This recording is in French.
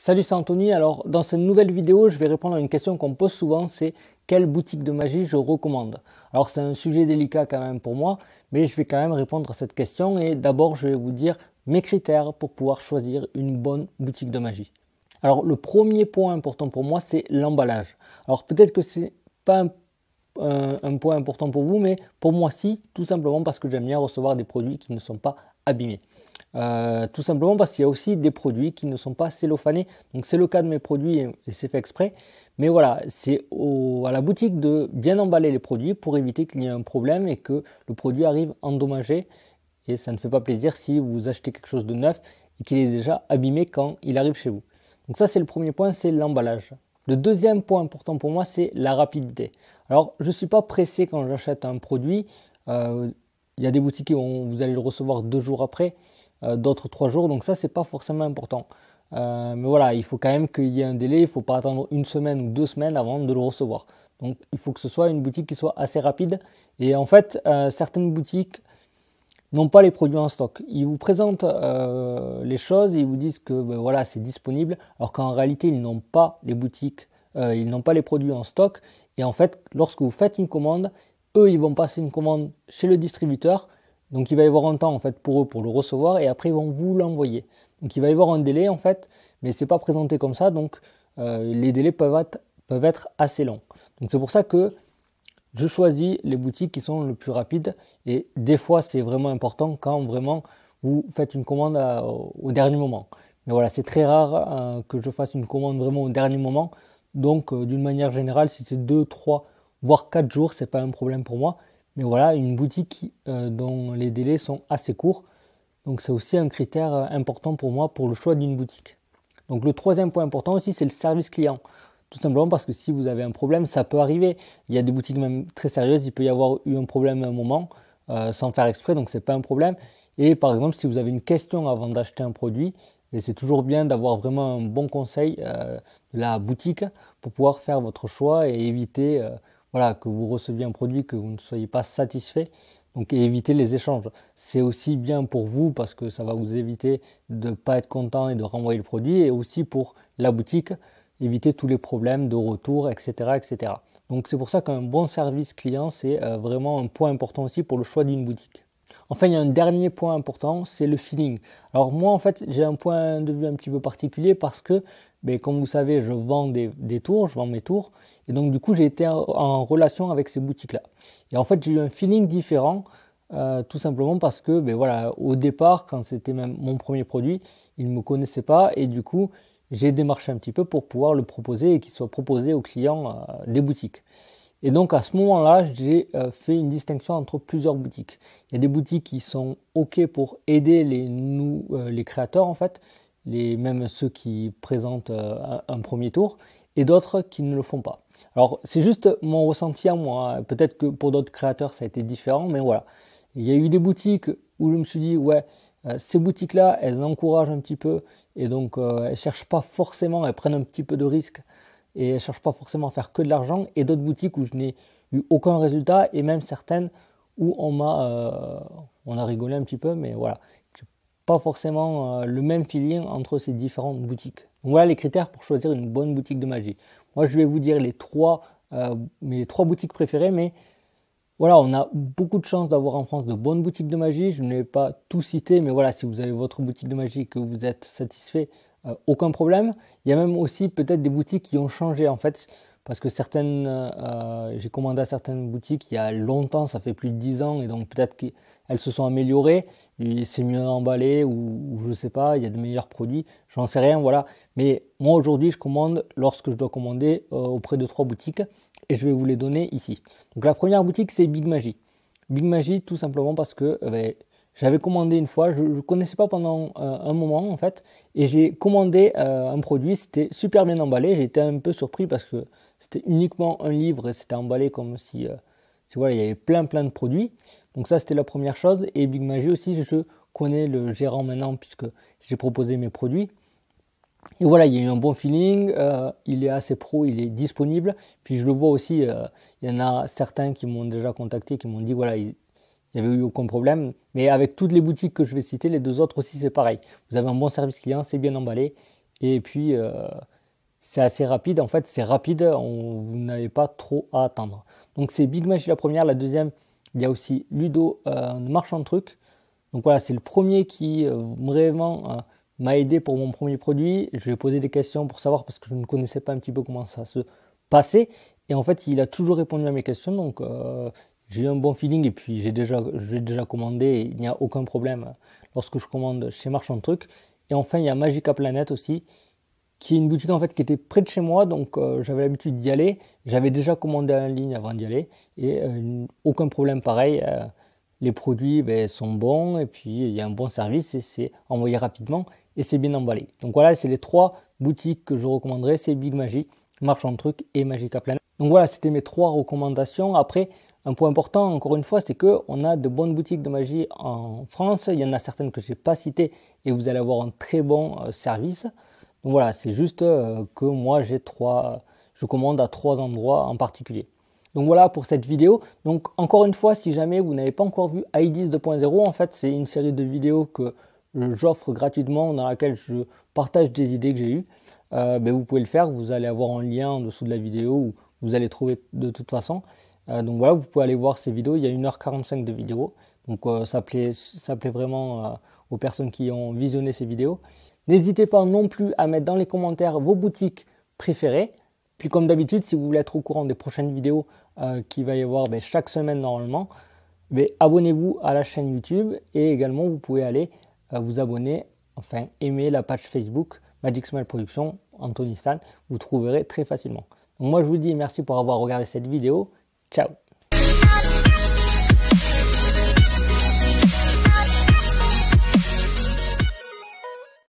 Salut, c'est Anthony. Alors, dans cette nouvelle vidéo, je vais répondre à une question qu'on me pose souvent, c'est quelle boutique de magie je recommande. Alors, c'est un sujet délicat quand même pour moi, mais je vais quand même répondre à cette question et d'abord, je vais vous dire mes critères pour pouvoir choisir une bonne boutique de magie. Alors, le premier point important pour moi, c'est l'emballage. Alors, peut-être que c'est pas un point important pour vous, mais pour moi, si, tout simplement parce que j'aime bien recevoir des produits qui ne sont pas abîmés. Tout simplement parce qu'il y a aussi des produits qui ne sont pas cellophanés. Donc c'est le cas de mes produits et c'est fait exprès. Mais voilà, c'est à la boutique de bien emballer les produits pour éviter qu'il y ait un problème et que le produit arrive endommagé. Et ça ne fait pas plaisir si vous achetez quelque chose de neuf et qu'il est déjà abîmé quand il arrive chez vous. Donc ça, c'est le premier point, c'est l'emballage. Le deuxième point important pour moi, c'est la rapidité. Alors, je ne suis pas pressé quand j'achète un produit. Il y a des boutiques où vous allez le recevoir 2 jours après, d'autres 3 jours, donc ça, c'est pas forcément important. Mais voilà, il faut quand même qu'il y ait un délai, il ne faut pas attendre 1 semaine ou 2 semaines avant de le recevoir. Donc, il faut que ce soit une boutique qui soit assez rapide. Et en fait, certaines boutiques n'ont pas les produits en stock. Ils vous présentent les choses et ils vous disent que ben, voilà, c'est disponible, alors qu'en réalité, ils n'ont pas les boutiques, ils n'ont pas les produits en stock. Et en fait, lorsque vous faites une commande, eux, ils vont passer une commande chez le distributeur. Donc, il va y avoir un temps en fait pour eux pour le recevoir et après, ils vont vous l'envoyer. Donc, il va y avoir un délai en fait, mais c'est pas présenté comme ça. Donc, les délais peuvent être assez longs. Donc, c'est pour ça que je choisis les boutiques qui sont le plus rapides et des fois c'est vraiment important quand vraiment vous faites une commande au dernier moment. Mais voilà, c'est très rare que je fasse une commande vraiment au dernier moment. Donc d'une manière générale, si c'est 2, 3, voire 4 jours, c'est pas un problème pour moi. Mais voilà, une boutique dont les délais sont assez courts. Donc c'est aussi un critère important pour moi pour le choix d'une boutique. Donc le troisième point important aussi, c'est le service client. Tout simplement parce que si vous avez un problème, ça peut arriver. Il y a des boutiques même très sérieuses, il peut y avoir eu un problème à un moment, sans faire exprès, donc c'est pas un problème. Et par exemple, si vous avez une question avant d'acheter un produit, c'est toujours bien d'avoir vraiment un bon conseil de la boutique pour pouvoir faire votre choix et éviter voilà, que vous receviez un produit que vous ne soyez pas satisfait. Donc éviter les échanges. C'est aussi bien pour vous parce que ça va vous éviter de ne pas être content et de renvoyer le produit et aussi pour la boutique, éviter tous les problèmes de retour, etc. etc. Donc c'est pour ça qu'un bon service client, c'est vraiment un point important aussi pour le choix d'une boutique. Enfin, il y a un dernier point important, c'est le feeling. Alors moi, en fait, j'ai un point de vue un petit peu particulier parce que, comme vous savez, je vends des tours, je vends mes tours. Et donc, du coup, j'ai été en relation avec ces boutiques-là. Et en fait, j'ai eu un feeling différent, tout simplement parce que, voilà, au départ, quand c'était même mon premier produit, ils ne me connaissaient pas. Et du coup, j'ai démarché un petit peu pour pouvoir le proposer et qu'il soit proposé aux clients des boutiques. Et donc à ce moment-là, j'ai fait une distinction entre plusieurs boutiques. Il y a des boutiques qui sont OK pour aider les créateurs en fait, même ceux qui présentent un premier tour, et d'autres qui ne le font pas. Alors c'est juste mon ressenti à moi. Peut-être que pour d'autres créateurs ça a été différent, mais voilà. Il y a eu des boutiques où je me suis dit ouais, ces boutiques-là, elles encouragent un petit peu et donc elles cherchent pas forcément, elles prennent un petit peu de risque et elles ne cherchent pas forcément à faire que de l'argent, et d'autres boutiques où je n'ai eu aucun résultat, et même certaines où on a rigolé un petit peu, mais voilà, pas forcément le même feeling entre ces différentes boutiques. Donc voilà les critères pour choisir une bonne boutique de magie. Moi je vais vous dire mes trois boutiques préférées, mais voilà, on a beaucoup de chance d'avoir en France de bonnes boutiques de magie. Je ne vais pas tout citer, mais voilà, si vous avez votre boutique de magie et que vous êtes satisfait, aucun problème. Il y a même aussi peut-être des boutiques qui ont changé en fait, parce que j'ai commandé à certaines boutiques il y a longtemps, ça fait plus de 10 ans, et donc peut-être qu'elles se sont améliorées, c'est mieux emballé, ou je sais pas, il y a de meilleurs produits, j'en sais rien, voilà. Mais moi aujourd'hui, je commande lorsque je dois commander auprès de 3 boutiques, et je vais vous les donner ici. Donc la première boutique, c'est Big Magie. Big Magie, tout simplement parce que j'avais commandé une fois, je ne connaissais pas pendant un moment en fait, et j'ai commandé un produit, c'était super bien emballé, j'ai été un peu surpris parce que c'était uniquement un livre et c'était emballé comme si voilà, il y avait plein de produits. Donc ça c'était la première chose, et Big Magie aussi, je connais le gérant maintenant puisque j'ai proposé mes produits. Et voilà, il y a eu un bon feeling, il est assez pro, il est disponible. Puis je le vois aussi, il y en a certains qui m'ont déjà contacté, qui m'ont dit voilà, il n'y avait eu aucun problème. Mais avec toutes les boutiques que je vais citer, les deux autres aussi c'est pareil. Vous avez un bon service client, c'est bien emballé Et puis, c'est assez rapide. En fait, c'est rapide, vous n'avez pas trop à attendre. Donc, c'est Big Magie la première. La deuxième, il y a aussi Ludo Marchand Truc. Donc voilà, c'est le premier qui vraiment m'a aidé pour mon premier produit. Je lui ai posé des questions pour savoir parce que je ne connaissais pas un petit peu comment ça se passait. Et en fait, il a toujours répondu à mes questions. Donc j'ai eu un bon feeling et puis j'ai déjà commandé. Et il n'y a aucun problème lorsque je commande chez Marchand Truc. Et enfin, il y a Magica Planet aussi, qui est une boutique en fait qui était près de chez moi. Donc j'avais l'habitude d'y aller. J'avais déjà commandé en ligne avant d'y aller. Et aucun problème pareil. Les produits sont bons et puis il y a un bon service et c'est envoyé rapidement et c'est bien emballé. Donc voilà, c'est les 3 boutiques que je recommanderais, c'est Big Magie, Marchand Truc et Magica Planet. Donc voilà, c'était mes 3 recommandations. Après, un point important encore une fois, c'est qu'on a de bonnes boutiques de magie en France. Il y en a certaines que je n'ai pas citées et vous allez avoir un très bon service. Donc voilà, c'est juste que moi je commande à 3 endroits en particulier. Donc voilà pour cette vidéo. Donc encore une fois, si jamais vous n'avez pas encore vu iDis 2.0, en fait c'est une série de vidéos que j'offre gratuitement dans laquelle je partage des idées que j'ai eues. Vous pouvez le faire, vous allez avoir un lien en dessous de la vidéo où vous allez trouver de toute façon. Donc voilà, vous pouvez aller voir ces vidéos, il y a 1h45 de vidéo. Donc ça plaît vraiment aux personnes qui ont visionné ces vidéos. N'hésitez pas non plus à mettre dans les commentaires vos boutiques préférées. Puis comme d'habitude, si vous voulez être au courant des prochaines vidéos qu'il va y avoir chaque semaine normalement, abonnez-vous à la chaîne YouTube et également vous pouvez aller vous abonner, enfin aimer la page Facebook Magic Smile Production, Anthony Stan, vous trouverez très facilement. Donc moi je vous dis merci pour avoir regardé cette vidéo, ciao.